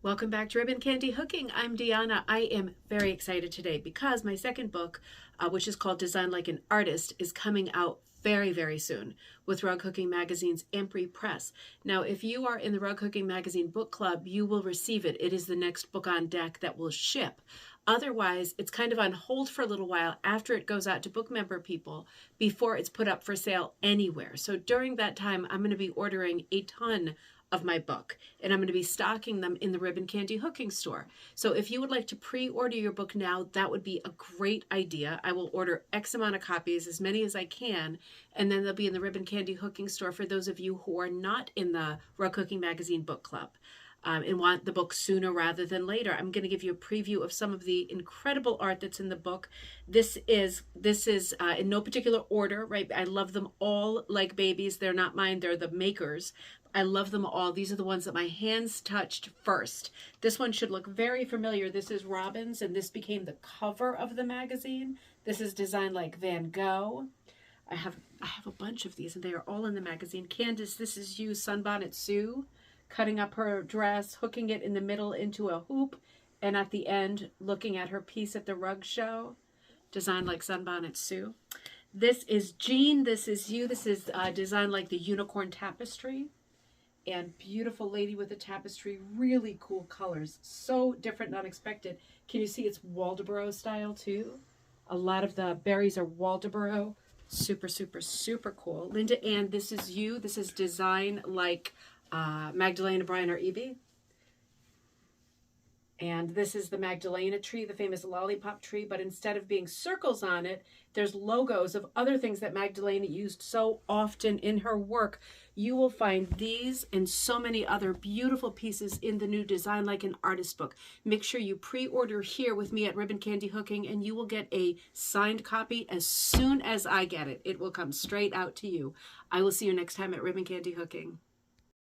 Welcome back to Ribbon Candy Hooking. I'm Deanna. I am very excited today because my second book, which is called Design Like an Artist, is coming out very, very soon with Rug Hooking Magazine's Ampri Press. Now, if you are in the Rug Hooking Magazine book club, you will receive it. It is the next book on deck that will ship. Otherwise, it's kind of on hold for a little while after it goes out to book member people before it's put up for sale anywhere. So during that time, I'm going to be ordering a ton of my book, and I'm going to be stocking them in the Ribbon Candy Hooking store. So if you would like to pre-order your book now, that would be a great idea. I will order X amount of copies, as many as I can, and then they'll be in the Ribbon Candy Hooking store for those of you who are not in the Rug Hooking Magazine book club. And want the book sooner rather than later. I'm going to give you a preview of some of the incredible art that's in the book. This is in no particular order, right? I love them all like babies. They're not mine, they're the makers. I love them all. These are the ones that my hands touched first. This one should look very familiar. This is Robin's, and this became the cover of the magazine. This is Designed Like Van Gogh. I have a bunch of these, and they are all in the magazine. Candace, this is you, Sunbonnet Sue, cutting up her dress, hooking it in the middle into a hoop, and at the end, looking at her piece at the rug show. Designed Like Sunbonnet Sue. This is Jean, this is you. This is Designed Like the Unicorn Tapestry. And beautiful lady with the tapestry, really cool colors, so different and unexpected. Can you see it's Waldoboro style too? A lot of the berries are Waldoboro. Super, super, super cool. Linda Ann, this is you. This is Design Like Magdalena, Brian, or Evie. And this is the Magdalena tree, the famous lollipop tree, but instead of being circles on it, there's logos of other things that Magdalena used so often in her work. You will find these and so many other beautiful pieces in the new Design Like an Artist book. Make sure you pre-order here with me at Ribbon Candy Hooking, and you will get a signed copy as soon as I get it. It will come straight out to you. I will see you next time at Ribbon Candy Hooking.